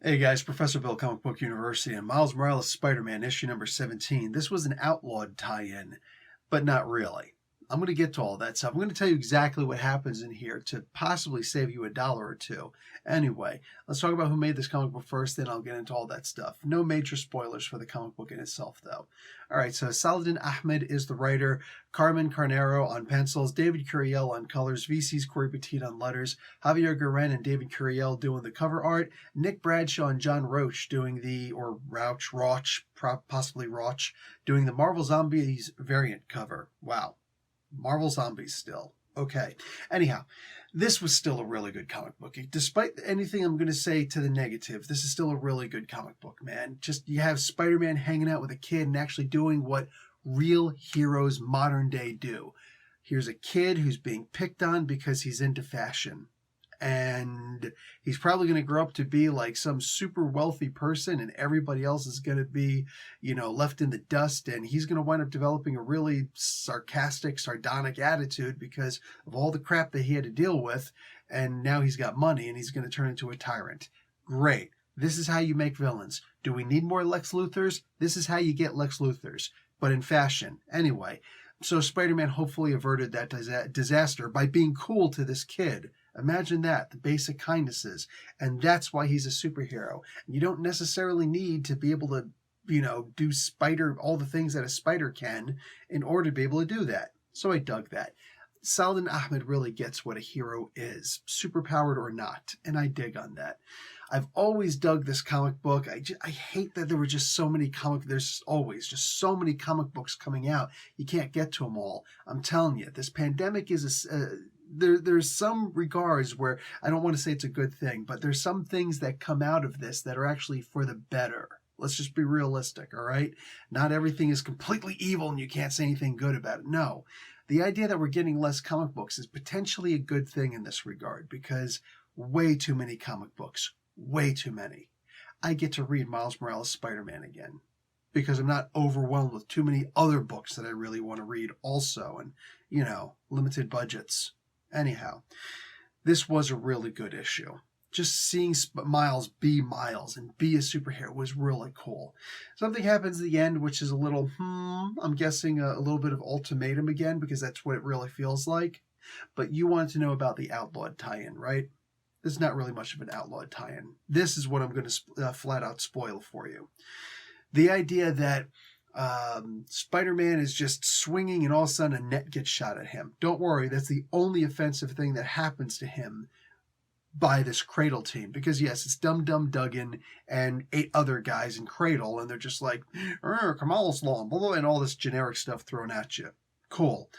Hey guys, Professor Bill, Comic Book University, and Miles Morales Spider-Man, issue number 17. This was an Outlawed tie-in, but not really. I'm going to get to all that stuff. I'm going to tell you exactly what happens in here to possibly save you $1 or two. Anyway, let's talk about who made this comic book first, then I'll get into all that stuff. No major spoilers for the comic book in itself, though. Alright, so Saladin Ahmed is the writer, Carmen Carnero on pencils, David Curiel on colors, VC's Corey Petit on letters, Javier Guerren and David Curiel doing the cover art, Nick Bradshaw and John Roach doing the, or Roach, possibly Roach, doing the Marvel Zombies variant cover. Wow. Marvel Zombies still. Okay. Anyhow, this was still a really good comic book. Despite anything I'm going to say to the negative, this is still a really good comic book, man. Just, you have Spider-Man hanging out with a kid and actually doing what real heroes modern day do. Here's a kid who's being picked on because he's into fashion. And he's probably going to grow up to be like some super wealthy person, and everybody else is going to be, left in the dust, and he's going to wind up developing a really sarcastic, sardonic attitude because of all the crap that he had to deal with, and now he's got money and he's going to turn into a tyrant. Great. This is how you make villains. Do we need more Lex Luthors? This is how you get Lex Luthors, but in fashion. Anyway, so Spider-Man hopefully averted that disaster by being cool to this kid. Imagine that, the basic kindnesses. And that's why he's a superhero. You don't necessarily need to be able to, do all the things that a spider can in order to be able to do that. So I dug that. Saladin Ahmed really gets what a hero is, superpowered or not, and I dig on that. I've always dug this comic book. I hate that there were just so many there's always just so many comic books coming out. You can't get to them all. I'm telling you, this pandemic is there's some regards where I don't want to say it's a good thing, but there's some things that come out of this that are actually for the better. Let's just be realistic, all right? Not everything is completely evil and you can't say anything good about it. No. The idea that we're getting less comic books is potentially a good thing in this regard because way too many comic books. Way too many. I get to read Miles Morales Spider-Man again because I'm not overwhelmed with too many other books that I really want to read also, and, limited budgets. Anyhow, this was a really good issue. Just seeing Miles be Miles and be a superhero was really cool. Something happens at the end, which is a little, I'm guessing a little bit of ultimatum again, because that's what it really feels like. But you wanted to know about the Outlawed tie-in, right? This is not really much of an Outlawed tie-in. This is what I'm going to flat out spoil for you. The idea that Spider-Man is just swinging and all of a sudden a net gets shot at him. Don't worry, that's the only offensive thing that happens to him by this Cradle team. Because yes, it's Dum Dum Dugan and 8 other guys in Cradle, and they're just like, Kamala's Law, blah, blah, and all this generic stuff thrown at you. Cool.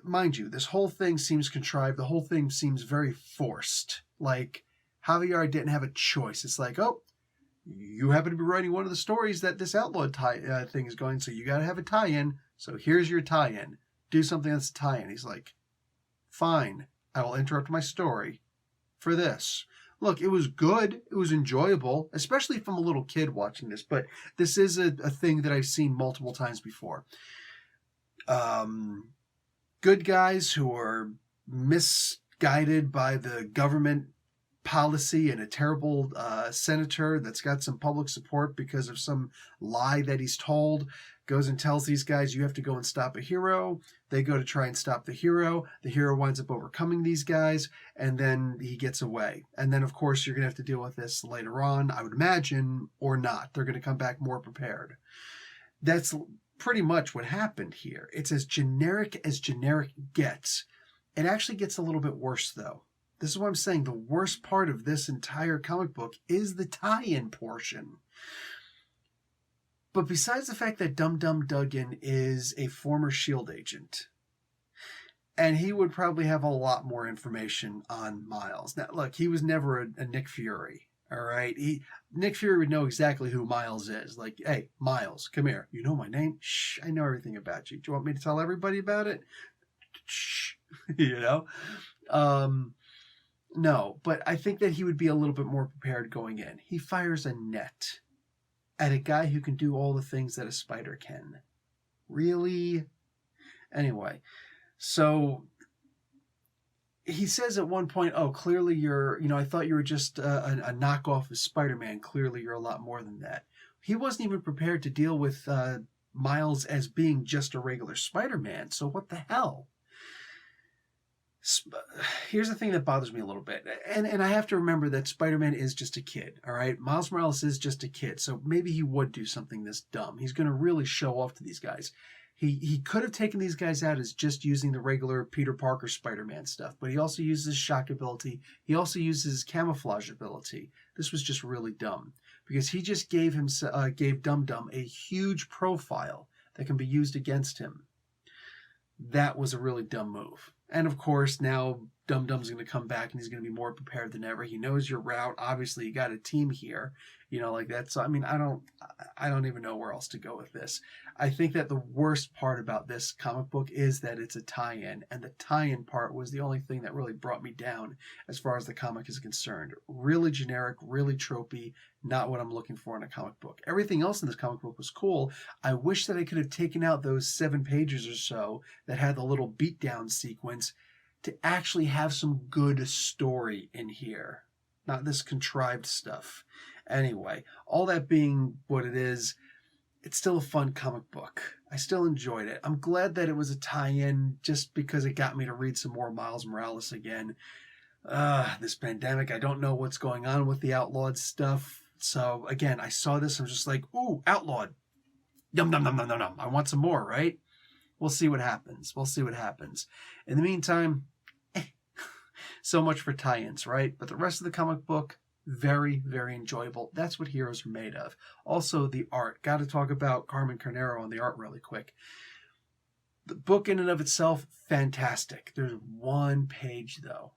Mind you, this whole thing seems contrived. The whole thing seems very forced. Like, Javier didn't have a choice. It's like, oh, you happen to be writing one of the stories that this Outlawed thing is going, so you got to have a tie-in. So here's your tie-in. Do something that's a tie-in. He's like, fine, I will interrupt my story for this. Look, it was good. It was enjoyable, especially from a little kid watching this. But this is a thing that I've seen multiple times before. Good guys who are misguided by the government policy and a terrible senator that's got some public support because of some lie that he's told, goes and tells these guys, you have to go and stop a hero. They go to try and stop the hero. The hero winds up overcoming these guys, and then he gets away. And then, of course, you're going to have to deal with this later on, I would imagine, or not. They're going to come back more prepared. That's pretty much what happened here. It's as generic gets. It actually gets a little bit worse, though. This is what I'm saying. The worst part of this entire comic book is the tie-in portion. But besides the fact that Dum Dum Dugan is a former S.H.I.E.L.D. agent, and he would probably have a lot more information on Miles. Now, look, he was never a Nick Fury, all right? Nick Fury would know exactly who Miles is. Like, hey, Miles, come here. You know my name? Shh, I know everything about you. Do you want me to tell everybody about it? Shh, No, but I think that he would be a little bit more prepared going in. He fires a net at a guy who can do all the things that a spider can. Really? Anyway, so he says at one point, "Oh, clearly you're, I thought you were just a knockoff of Spider-Man. Clearly you're a lot more than that." He wasn't even prepared to deal with Miles as being just a regular Spider-Man. So what the hell? Here's the thing that bothers me a little bit, and I have to remember that Spider-Man is just a kid, all right? Miles Morales is just a kid, so maybe he would do something this dumb. He's going to really show off to these guys. He could have taken these guys out as just using the regular Peter Parker Spider-Man stuff, but he also uses shock ability. He also uses camouflage ability. This was just really dumb because he just gave Dum Dum a huge profile that can be used against him. That was a really dumb move. And of course, now Dum Dum's going to come back and he's going to be more prepared than ever. He knows your route. Obviously, you got a team here, like that. So, I mean, I don't even know where else to go with this. I think that the worst part about this comic book is that it's a tie-in, and the tie-in part was the only thing that really brought me down as far as the comic is concerned. Really generic, really tropey, not what I'm looking for in a comic book. Everything else in this comic book was cool. I wish that I could have taken out those 7 pages or so that had the little beatdown sequence to actually have some good story in here, not this contrived stuff. Anyway, all that being what it is, it's still a fun comic book. I still enjoyed it. I'm glad that it was a tie-in just because it got me to read some more Miles Morales again. This pandemic, I don't know what's going on with the outlawed stuff. So again, I saw this, I'm just like, ooh, outlawed. Yum, yum, yum, yum, yum, yum. I want some more, right? We'll see what happens. In the meantime, so much for tie-ins, right? But the rest of the comic book, very, very enjoyable. That's what heroes are made of. Also, the art. Got to talk about Carmen Carnero on the art really quick. The book in and of itself, fantastic. There's one page, though,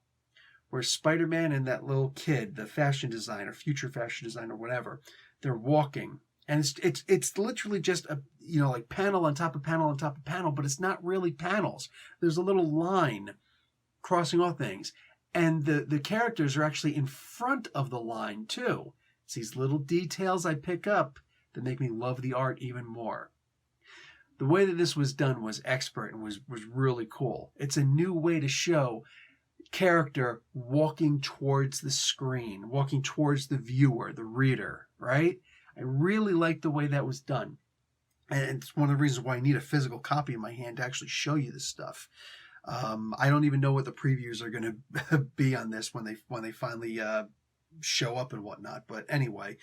where Spider-Man and that little kid, the fashion designer, future fashion designer, whatever, they're walking. And it's literally just a, like panel on top of panel on top of panel, but it's not really panels. There's a little line crossing off things. And the characters are actually in front of the line, too. It's these little details I pick up that make me love the art even more. The way that this was done was expert and was really cool. It's a new way to show character walking towards the screen, walking towards the viewer, the reader, right? I really like the way that was done. And it's one of the reasons why I need a physical copy in my hand to actually show you this stuff. I don't even know what the previews are going to be on this when they finally show up and whatnot. But anyway,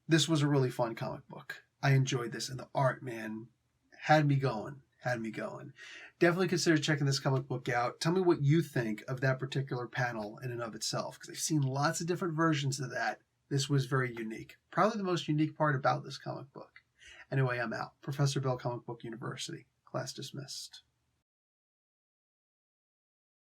this was a really fun comic book. I enjoyed this, and the art, man, had me going. Definitely consider checking this comic book out. Tell me what you think of that particular panel in and of itself, because I've seen lots of different versions of that. This was very unique. Probably the most unique part about this comic book. Anyway, I'm out. Professor Bell, Comic Book University. Class dismissed.